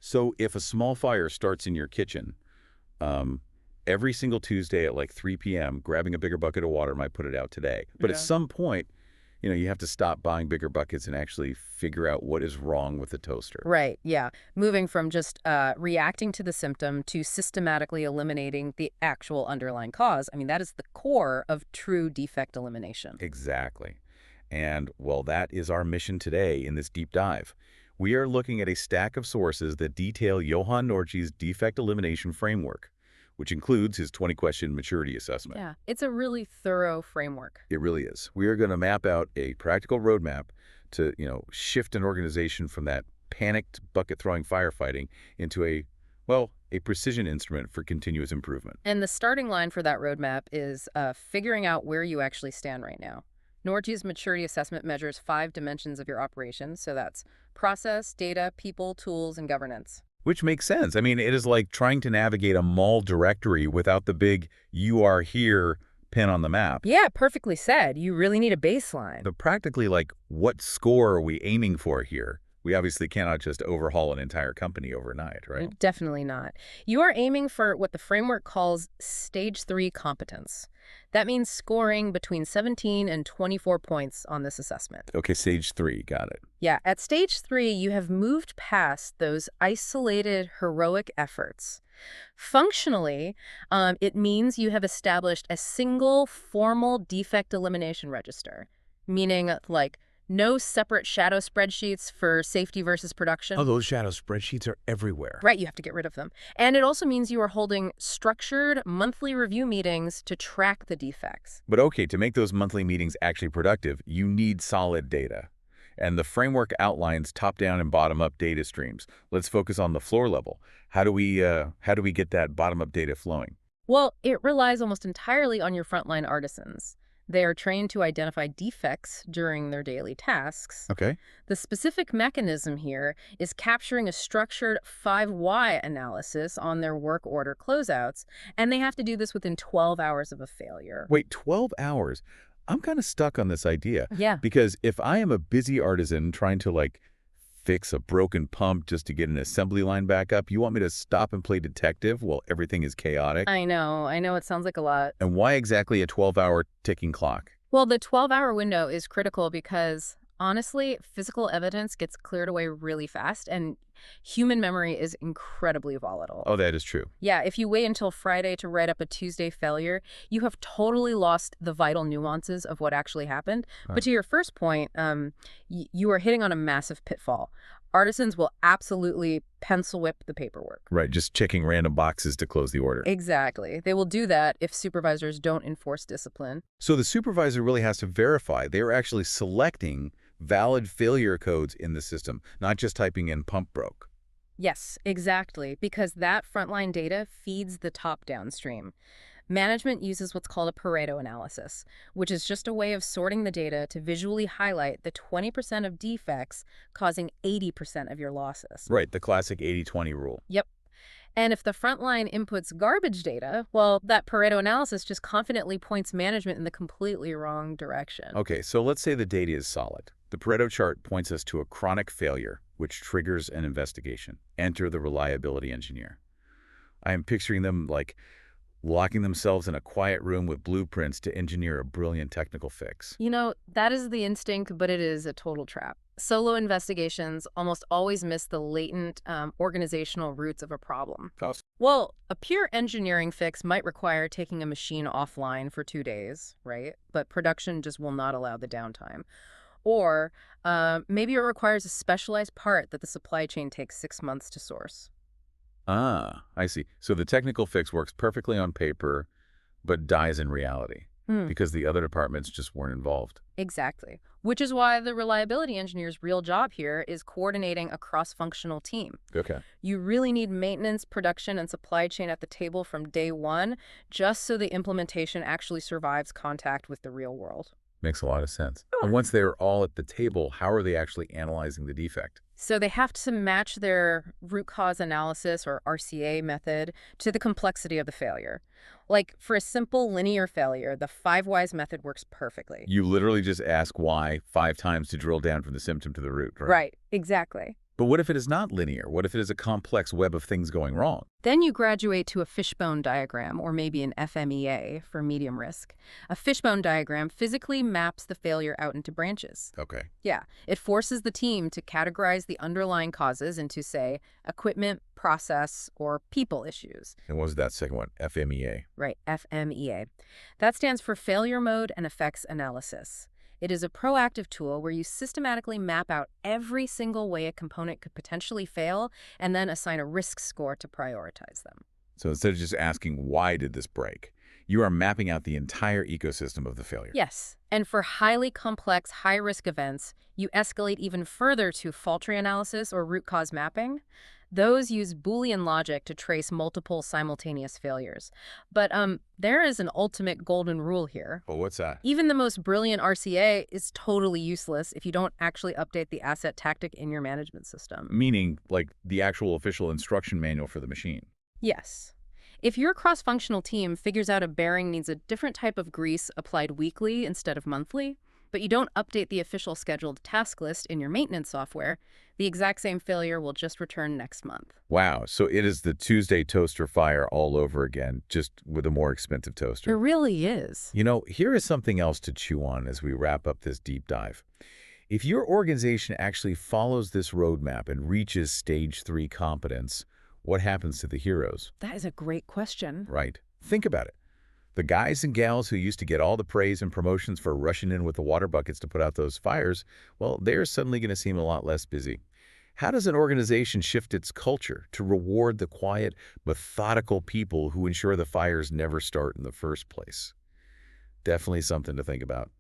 So if a small fire starts in your kitchen, every single Tuesday at like 3 p.m., grabbing a bigger bucket of water might put it out today. But at some point, you have to stop buying bigger buckets and actually figure out what is wrong with the toaster. Right, yeah. Moving from just reacting to the symptom to systematically eliminating the actual underlying cause. I mean, that is the core of true defect elimination. Exactly. And, well, that is our mission today in this deep dive. We are looking at a stack of sources that detail Johan Nortje's defect elimination framework, which includes his 20-question maturity assessment. Yeah, it's a really thorough framework. It really is. We are going to map out a practical roadmap to, shift an organization from that panicked bucket-throwing firefighting into a precision instrument for continuous improvement. And the starting line for that roadmap is figuring out where you actually stand right now. Nortje's maturity assessment measures 5 dimensions of your operation, so that's process, data, people, tools, and governance. Which makes sense. I mean, it is like trying to navigate a mall directory without the big "you are here" pin on the map. Yeah, perfectly said. You really need a baseline. But practically, like, what score are we aiming for here? We obviously cannot just overhaul an entire company overnight, right? Definitely not. You are aiming for what the framework calls Stage 3 competence. That means scoring between 17 and 24 points on this assessment. Okay, Stage 3, got it. Yeah, at Stage 3, you have moved past those isolated, heroic efforts. Functionally, it means you have established a single formal defect elimination register, meaning like no separate shadow spreadsheets for safety versus production. Oh, those shadow spreadsheets are everywhere. Right, you have to get rid of them. And it also means you are holding structured monthly review meetings to track the defects. But okay, to make those monthly meetings actually productive, you need solid data. And the framework outlines top-down and bottom-up data streams. Let's focus on the floor level. How do we get that bottom-up data flowing? Well, it relies almost entirely on your frontline artisans. They are trained to identify defects during their daily tasks. Okay. The specific mechanism here is capturing a structured 5 why analysis on their work order closeouts, and they have to do this within 12 hours of a failure. Wait, 12 hours? I'm kind of stuck on this idea. Yeah. Because if I am a busy artisan trying to, fix a broken pump just to get an assembly line back up, you want me to stop and play detective while everything is chaotic? I know, it sounds like a lot. And why exactly a 12-hour ticking clock? Well, the 12-hour window is critical because, honestly, physical evidence gets cleared away really fast, and human memory is incredibly volatile. Oh, that is true. Yeah, if you wait until Friday to write up a Tuesday failure, you have totally lost the vital nuances of what actually happened. But to your first point, you are hitting on a massive pitfall. Artisans will absolutely pencil whip the paperwork. Right, just checking random boxes to close the order. Exactly. They will do that if supervisors don't enforce discipline. So the supervisor really has to verify they are actually selecting valid failure codes in the system, not just typing in "pump broke." Yes, exactly, because that frontline data feeds the top-down stream. Management uses what's called a Pareto analysis, which is just a way of sorting the data to visually highlight the 20% of defects causing 80% of your losses. Right, the classic 80-20 rule. Yep. And if the frontline inputs garbage data, well, that Pareto analysis just confidently points management in the completely wrong direction. Okay, so let's say the data is solid. The Pareto chart points us to a chronic failure, which triggers an investigation. Enter the reliability engineer. I am picturing them locking themselves in a quiet room with blueprints to engineer a brilliant technical fix. That is the instinct, but it is a total trap. Solo investigations almost always miss the latent organizational roots of a problem. Well, a pure engineering fix might require taking a machine offline for 2 days, right? But production just will not allow the downtime. Or maybe it requires a specialized part that the supply chain takes 6 months to source. Ah, I see. So the technical fix works perfectly on paper, but dies in reality because the other departments just weren't involved. Exactly. Which is why the reliability engineer's real job here is coordinating a cross-functional team. Okay. You really need maintenance, production, and supply chain at the table from day one, just so the implementation actually survives contact with the real world. Makes a lot of sense. And once they're all at the table, how are they actually analyzing the defect? So they have to match their root cause analysis, or RCA method, to the complexity of the failure. Like for a simple linear failure, the 5 whys method works perfectly. You literally just ask why 5 times to drill down from the symptom to the root, right? Right, exactly. But what if it is not linear? What if it is a complex web of things going wrong? Then you graduate to a fishbone diagram, or maybe an FMEA for medium risk. A fishbone diagram physically maps the failure out into branches. Okay. Yeah, it forces the team to categorize the underlying causes into, say, equipment, process, or people issues. And what was that second one? FMEA. Right, FMEA. That stands for Failure Mode and Effects Analysis. It is a proactive tool where you systematically map out every single way a component could potentially fail and then assign a risk score to prioritize them. So instead of just asking, why did this break, you are mapping out the entire ecosystem of the failure. Yes, and for highly complex, high-risk events, you escalate even further to fault tree analysis or root cause mapping. Those use Boolean logic to trace multiple simultaneous failures. But there is an ultimate golden rule here. Well, what's that? Even the most brilliant RCA is totally useless if you don't actually update the asset tactic in your management system. Meaning, like, the actual official instruction manual for the machine. Yes. If your cross-functional team figures out a bearing needs a different type of grease applied weekly instead of monthly, but you don't update the official scheduled task list in your maintenance software, the exact same failure will just return next month. Wow, so it is the Tuesday toaster fire all over again, just with a more expensive toaster. It really is. You know, here is something else to chew on as we wrap up this deep dive. If your organization actually follows this roadmap and reaches stage 3 competence, what happens to the heroes? That is a great question. Right. Think about it. The guys and gals who used to get all the praise and promotions for rushing in with the water buckets to put out those fires, well, they're suddenly going to seem a lot less busy. How does an organization shift its culture to reward the quiet, methodical people who ensure the fires never start in the first place? Definitely something to think about.